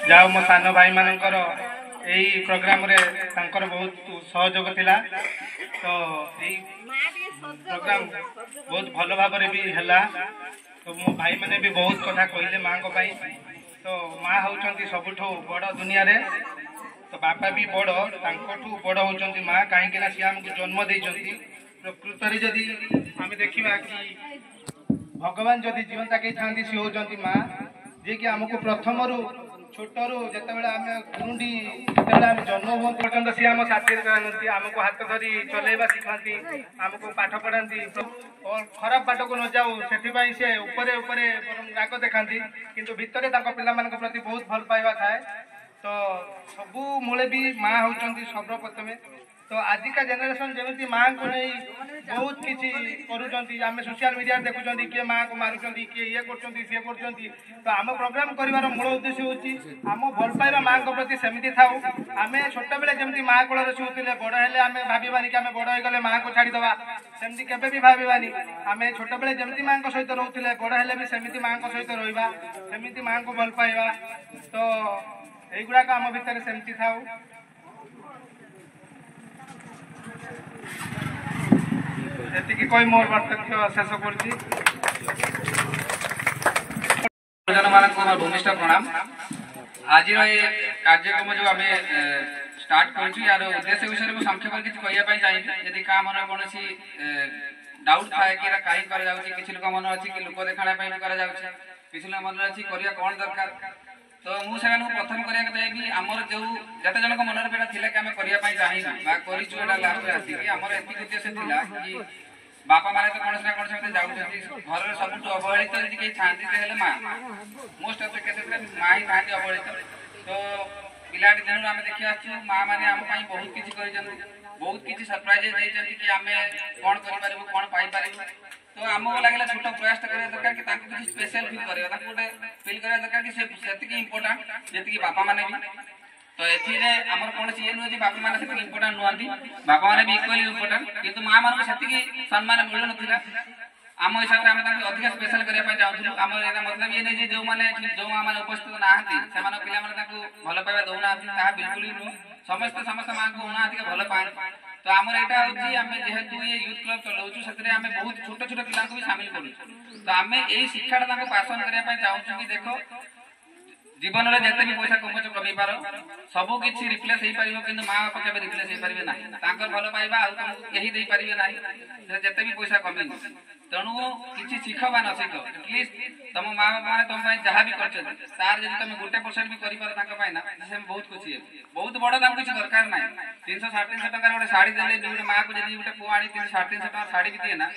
जाओ मो सान भाई मानकर यही प्रोग्राम रे तांकर बहुत सहयोग थिला तो यही प्रोग्राम बहुत भल भाव भी है तो मो भाई मैंने भी बहुत कथा कहले माँ को पाई तो माँ होउचंती सबुठो बड़ दुनिया रे तो बापा भी बड़ तांकठू बड़ होउचंती माँ कहीं ना सी आमको जन्म देइचंती प्रकृत रे जदी आम देखा कि भगवान जदि जीवन ताकि था सी होउचंती माँ जे कि आमको प्रथम रु छोटू जिते आम गुरुंडी जिते आम जन्म हुआ पर्यटन सी आम साथी जानती आमको हाथ धरी चलैवा शिखाती आमको पाठ पढ़ाती खराब बाट को न जाऊ से सी उपरे उपरे राग देखाती किंतु भितर पिला प्रति बहुत भल पाइबा थाए तो सबू मूले भी माँ होती सर्वप्रथमे तो आजिका जेनेरेशन जमी माँ को नहीं बहुत किसी करुँच सोशल मीडिया देखुं किए माँ को मारुंच किए ये कर तो आम प्रोग्राम कर मूल उद्देश्य हूँ आम भल पाइबा माँ प्रति सेमती था आम छोट बेले जमी माँ कोल शुले बड़ हेले आम भावानी कि आम बड़ होगले माँ को छाड़ीदे सेमती केवे भी भावानी आम छोट बेले जमी माँ सहित रोले बड़ हेले भी सेमती माँ सहित रहा सेमती माँ को भल पाइबा तो युवाक आम भितर सेमती था जी कही मोर पार्थक्य शेष कर भूमिष्ठ प्रणाम आज कार्यक्रम जो आम स्टार्ट कर उद्देश्य विषय में संक्षेप किसी कहवाई चाहिए यदि क्या मन कौन डाउट थाए कि कहीं किसी लोक मन अच्छी कि लोक देखापी किसी लोक मन अच्छी करा कौन दरकार तो मुझे प्रथम कराया चाहिए आमर जो जत जन मन में था कि आम करने चाहिए लास्ट आसिक आमर एति उद्देश्य था कि बापा माने तो कौन कौन से जाऊँ घर सब अवहेलित यदि कहीं था माँ मोस्ट ऑफ द केसेस माँ ही था अवहेलित तो पिलाटी दिन आम देखी आसू माँ मैंने आम बहुत किसी बहुत किसी सरप्राइज कि आम कौन कर कौन पाइपर तो आमको लगे छोट प्रयास करा दरकार कि किसी स्पेशल फिल करा गोटे फिल करा दरकार कि से इम्पोर्टाट जी बापा माने भी तो ये आमर कौन ये नुहे कि बापा मैंने से इम्पोर्टाट नुहति बापा मैंने भी इक्वाली इम्पोर्टाट किंतु माँ मान से सम्मान मिल ना आम हिसाब से आम अधिक स्पेशल करने चाहूँ आम मतलब ये नहीं जो मैंने जो माँ मैंने उपस्थित नहांती से पे भल पाइबा दौना बिल्कुल ही नुह समस्त समस्त माँ को उना भल पाए तो आमर यहाँ हूँ आम जेहेतु ये यूथ क्लब चलाऊँ से बहुत छोट छोट पिला भी सामिल करूँ तो आम यही शिक्षा पासन करने चाहूँ कि देख जीवन में जिते भी पैसा कमच कमी पार सब किसी रिप्लेस हो पार कि माँ बापा के रिप्लेस हो पारे ना भल पाइबा यही दे पारे ना जिते भी पैसा कमी तेणु किसी शिख बा न शिख एटलिस्ट तुम माँ बापा मैंने तुम जहाँ भी कर तार जब तुम 1% भी कर ना से बहुत खुशी है बहुत बड़ दाम किसी दरकार ना 300-350 टकर गोटे शाढ़ी देने गोटे माँ को जब गोटे पुआ आनी 350 टकर शाढ़ी भी दिए ना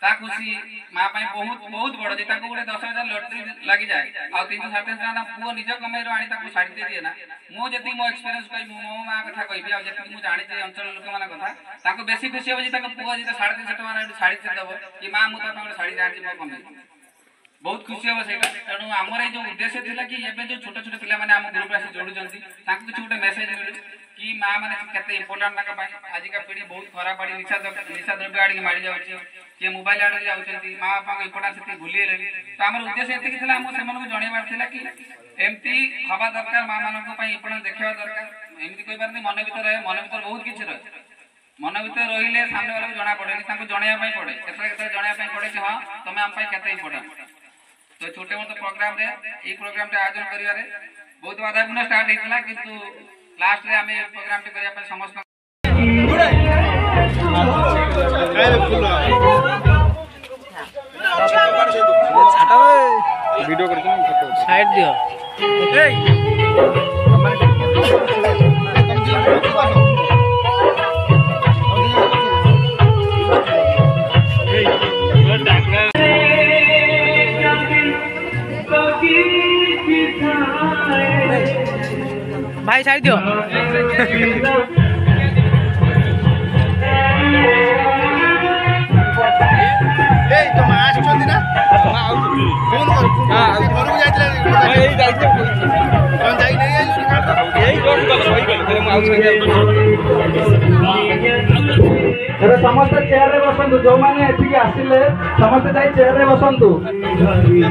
ता खुशी माँ बहुत बहुत बड़ जी गोटे 10,000 लटरी लगी जाए आ 300-350 टका पुओ निज कमाई आनी शाढ़ी दे दिए ना मुझे मो एक्सपीरियंस कह मो माँ कथा कहि जी जानी अंचल लोक मान कथा बेसी खुशी हो पुओ जी 350 टका शाढ़ी दब कि माँ मुझे गोटे शाढ़ी जानी मो कमाई बहुत खुशी हम से तेणु आमर जो उद्देश्य था कि ये जो छोट छोट पिला आम ग्रुप आस जोड़ुं किसी गोटे मेसेज मिलू कि माँ मैंने केते इम्पोर्टाट आजिका पीढ़ी बहुत खराब आड़ी निशा द्रव्य आड़ी माड़ी जाऊँगी किए मोबाइल आड़े जाऊँगी माँ बापा इम्पोर्टाट से भूली तो आम उद्देश्य ये से जनइबार कि एमती हवा दरकार माँ मान इम्पोर्टाट देखा दरकार एमती कही पारती मन भर रहे मन भर बहुत किसी रहे मन भर रही सामने वाला जना पड़े जनवाई पड़े केत जनवाई पड़े कि हाँ तुम आम केते इम्पोर्टाट तो छोटे मोटे प्रोग्राम रे ये प्रोग्राम रे आयोजन करिवारे बहुत बाधापूर्ण स्टार्ट होइतला किंतु लास्ट रे हमें प्रोग्राम टे करिया पे समस्त वीडियो करके साइड दियो भाई साइड दियो ए तो मास चंदी ना फोन कर हां घर को जाइतला एई जाइते कोन जाई नै एई कोन कल समस्त चेयर रे बसंतु जो माने एठी आसिले समस्त जाई चेयर रे बसंतु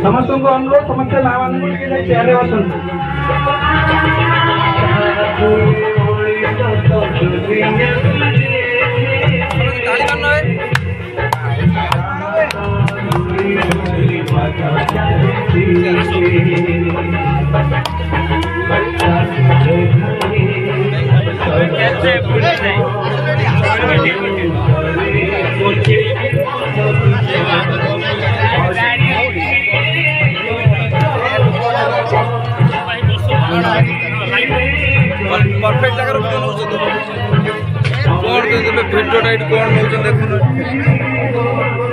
समस्त को अनुरोध समस्त मां मान को चेयर रे बसंतु परफेक्ट जगह वीडियो नौ कौन भिडियो टाइट कौन नौ देखो